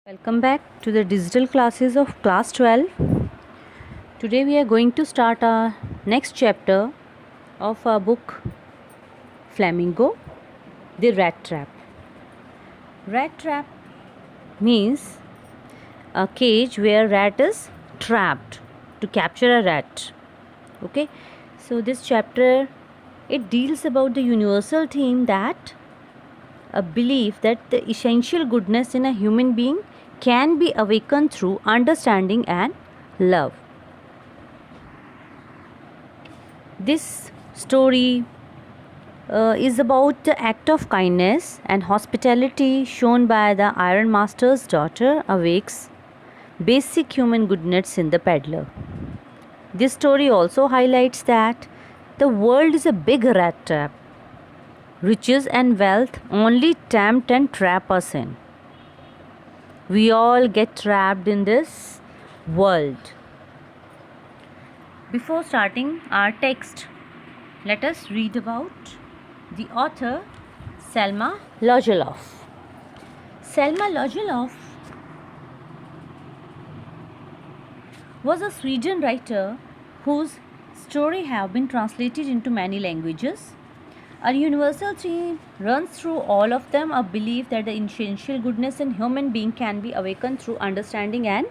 Welcome back to the digital classes of class 12. Today we are going to start our next chapter of our book Flamingo, the Rat Trap. Rat trap means a cage where rat is trapped to capture a rat. Okay, so this chapter it deals about the universal theme that a belief that the essential goodness in a human being can be awakened through understanding and love. This story is about the act of kindness and hospitality shown by the Iron Master's daughter awakes basic human goodness in the peddler. This story also highlights that the world is a big rat trap. Riches and wealth only tempt and trap us in. We all get trapped in this world. Before starting our text, let us read about the author Selma Lagerlöf. Selma Lagerlöf was a Sweden writer whose story have been translated into many languages. A universal theme runs through all of them, a belief that the essential goodness in human being can be awakened through understanding and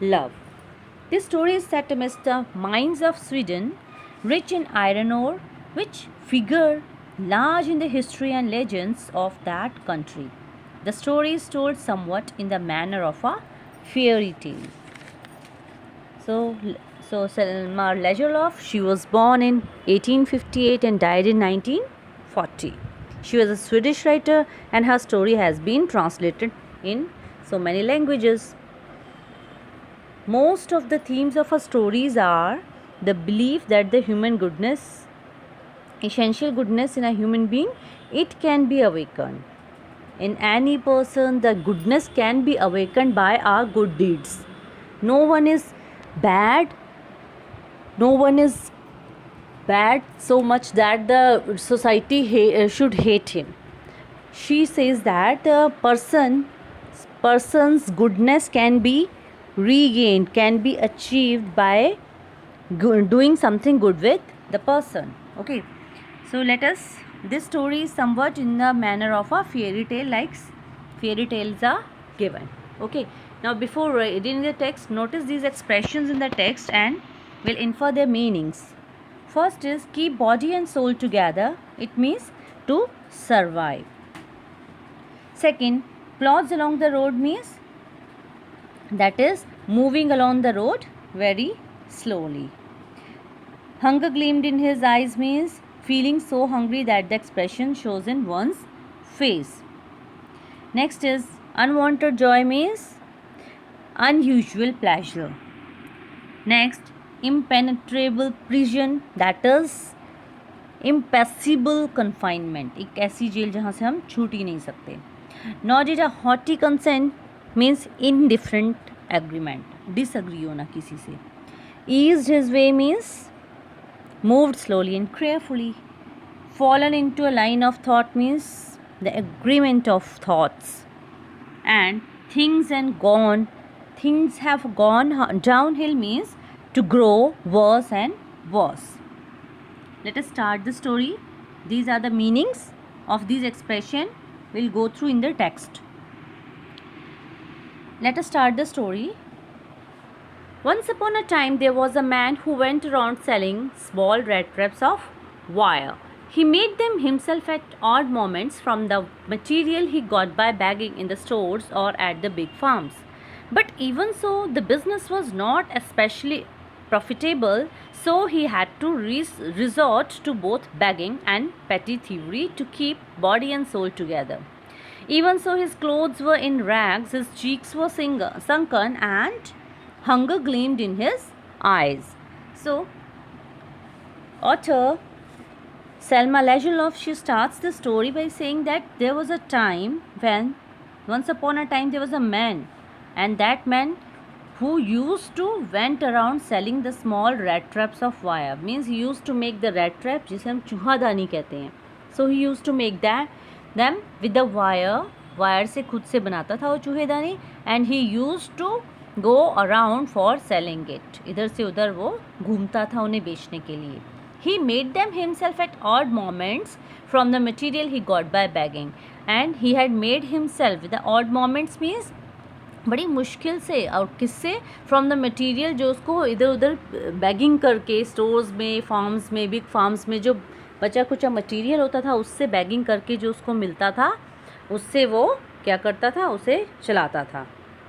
love. This story is set amidst the mines of Sweden, rich in iron ore, which figure large in the history and legends of that country. The story is told somewhat in the manner of a fairy tale. So Selma Lagerlöf, she was born in 1858 and died in 1940. She was a Swedish writer and her story has been translated in so many languages. Most of the themes of her stories are the belief that the human goodness, essential goodness in a human being, it can be awakened. In any person, the goodness can be awakened by our good deeds. No one is bad. No one is bad so much that the society should hate him. She says that the person's goodness can be regained, can be achieved by doing something good with the person. Okay, so this story is somewhat in the manner of a fairy tale, like fairy tales are given. Okay, now before reading the text, notice these expressions in the text and will infer their meanings. First is keep body and soul together. It means to survive. Second, plods along the road means that is moving along the road very slowly. Hunger gleamed in his eyes means feeling so hungry that the expression shows in one's face. Next is unwanted joy means unusual pleasure. Next, impenetrable prison, that is impassable confinement, एक ऐसी jail जहाँ से हम छूट ही नहीं सकते. Nor did a haughty consent means indifferent agreement, disagree होना किसी से. Eased his way means moved slowly and carefully. Fallen into a line of thought means the agreement of thoughts. And things have gone downhill means to grow worse and worse. Let us start the story. These are the meanings of these expressions. We'll go through in the text. Let us start the story. Once upon a time, there was a man who went around selling small rat traps of wire. He made them himself at odd moments from the material he got by begging in the stores or at the big farms. But even so, the business was not especially profitable, so he had to resort to both begging and petty thievery to keep body and soul together. Even so, his clothes were in rags, his cheeks were sunken, and hunger gleamed in his eyes. So, author Selma Lagerlöf, she starts the story by saying that there was a time when, once upon a time, there was a man, and that man who used to went around selling the small rat traps of wire. Means he used to make the rat trap जिसे हम चूहादानी कहते हैं. So he used to make them with the wire wire से खुद से बनाता था वो चूहेदानी, and he use to go around for selling it, इधर से उधर वो घूमता था उन्हें बेचने के लिए. He made them himself at odd moments from the material he got by begging, and he had made himself. The odd moments means बड़ी मुश्किल से, और किससे, फ्रॉम द मटेरियल जो उसको इधर उधर बैगिंग करके स्टोर्स में, फार्म्स में, बिग फार्म्स में जो बचा कुचा मटेरियल होता था उससे बैगिंग करके जो उसको मिलता था उससे वो क्या करता था, उसे चलाता था.